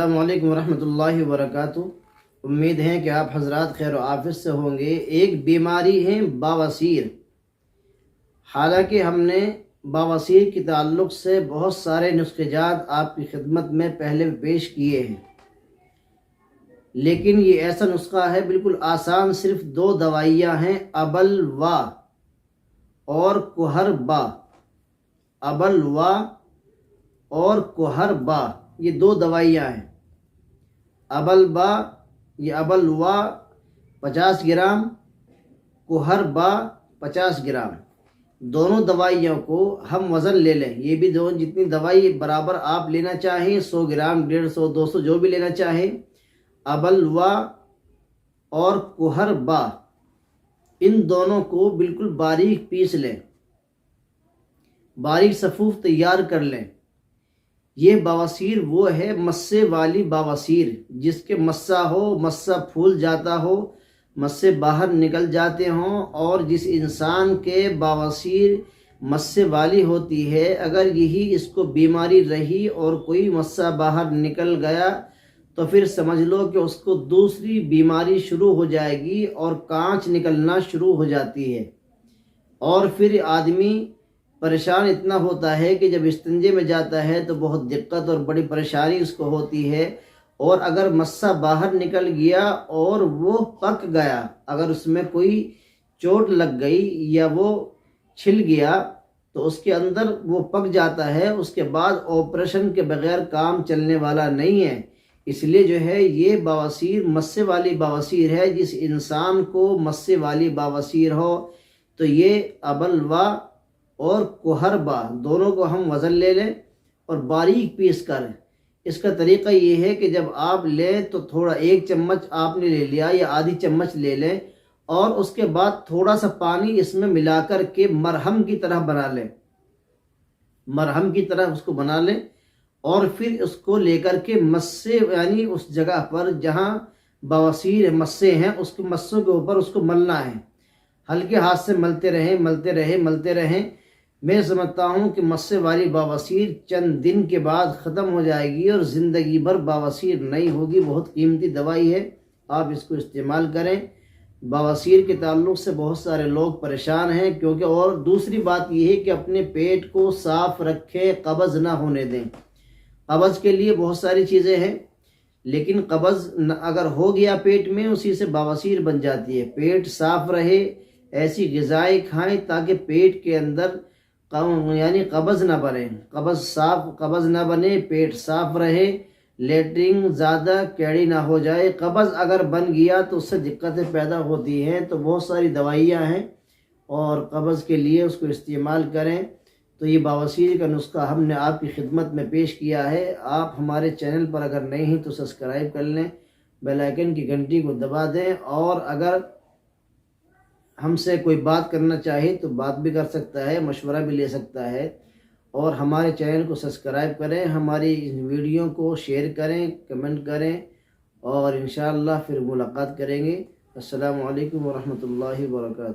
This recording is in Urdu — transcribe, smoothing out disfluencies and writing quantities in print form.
السلام علیکم ورحمۃ اللہ وبرکاتہ۔ امید ہے کہ آپ حضرات خیر و عافیت سے ہوں گے۔ ایک بیماری ہے بواسیر۔ حالانکہ ہم نے بواسیر کے تعلق سے بہت سارے نسخے جات آپ کی خدمت میں پہلے پیش کیے ہیں، لیکن یہ ایسا نسخہ ہے بالکل آسان، صرف 2 دوائیاں ہیں، ابلوا اور کوہربا۔ ابلوا اور کوہربا یہ 2 دوائیاں ہیں۔ ابلبا یہ ابلوا 50 گرام، کوہربا 50 گرام۔ دونوں دوائیوں کو ہم وزن لے لیں، یہ بھی دونوں جتنی دوائی برابر آپ لینا چاہیں، 100 گرام 150 200 جو بھی لینا چاہیں۔ ابلوا اور کوہربا ان دونوں کو بالکل باریک پیس لیں، باریک صفوف تیار کر لیں۔ یہ بواسیر وہ ہے مسے والی بواسیر، جس کے مسہ ہو، مسہ پھول جاتا ہو، مسے باہر نکل جاتے ہوں، اور جس انسان کے بواسیر مسے والی ہوتی ہے، اگر یہی اس کو بیماری رہی اور کوئی مسہ باہر نکل گیا تو پھر سمجھ لو کہ اس کو دوسری بیماری شروع ہو جائے گی اور کانچ نکلنا شروع ہو جاتی ہے، اور پھر آدمی پریشان اتنا ہوتا ہے کہ جب استنجے میں جاتا ہے تو بہت دقت اور بڑی پریشانی اس کو ہوتی ہے۔ اور اگر مسہ باہر نکل گیا اور وہ پک گیا، اگر اس میں کوئی چوٹ لگ گئی یا وہ چھل گیا تو اس کے اندر وہ پک جاتا ہے، اس کے بعد آپریشن کے بغیر کام چلنے والا نہیں ہے۔ اس لیے جو ہے یہ بواسیر مسے والی بواسیر ہے۔ جس انسان کو مسے والی بواسیر ہو تو یہ ابلوا اور کوہربا دونوں کو ہم وزن لے لیں اور باریک پیس کر۔ اس کا طریقہ یہ ہے کہ جب آپ لیں تو تھوڑا 1 چمچ آپ نے لے لیا یا آدھی چمچ لے لیں، اور اس کے بعد تھوڑا سا پانی اس میں ملا کر کے مرہم کی طرح بنا لیں، مرہم کی طرح اس کو بنا لیں، اور پھر اس کو لے کر کے مسے یعنی اس جگہ پر جہاں بواسیر مسے ہیں اس کے مسوں کے اوپر اس کو ملنا ہے۔ ہلکے ہاتھ سے ملتے رہیں ملتے رہیں ملتے رہیں۔ میں سمجھتا ہوں کہ مسے والی بواسیر چند دن کے بعد ختم ہو جائے گی اور زندگی بھر بواسیر نہیں ہوگی۔ بہت قیمتی دوائی ہے، آپ اس کو استعمال کریں۔ بواسیر کے تعلق سے بہت سارے لوگ پریشان ہیں، کیونکہ اور دوسری بات یہ ہے کہ اپنے پیٹ کو صاف رکھیں، قبض نہ ہونے دیں۔ قبض کے لیے بہت ساری چیزیں ہیں، لیکن قبض اگر ہو گیا پیٹ میں، اسی سے بواسیر بن جاتی ہے۔ پیٹ صاف رہے، ایسی غذائیں کھائیں تاکہ پیٹ کے اندر یعنی قبض نہ بنے، قبض نہ بنے، پیٹ صاف رہے، لیٹرنگ زیادہ کیڑی نہ ہو جائے۔ قبض اگر بن گیا تو اس سے دقتیں پیدا ہوتی ہیں، تو بہت ساری دوائیاں ہیں اور قبض کے لیے اس کو استعمال کریں۔ تو یہ بواسیر کا نسخہ ہم نے آپ کی خدمت میں پیش کیا ہے۔ آپ ہمارے چینل پر اگر نئے ہیں تو سبسکرائب کر لیں، بیل آئیکن کی گھنٹی کو دبا دیں، اور اگر ہم سے کوئی بات کرنا چاہے تو بات بھی کر سکتا ہے، مشورہ بھی لے سکتا ہے۔ اور ہمارے چینل کو سبسکرائب کریں، ہماری ویڈیو کو شیئر کریں، کمنٹ کریں، اور انشاءاللہ پھر ملاقات کریں گے۔ السلام علیکم ورحمۃ اللہ وبرکاتہ۔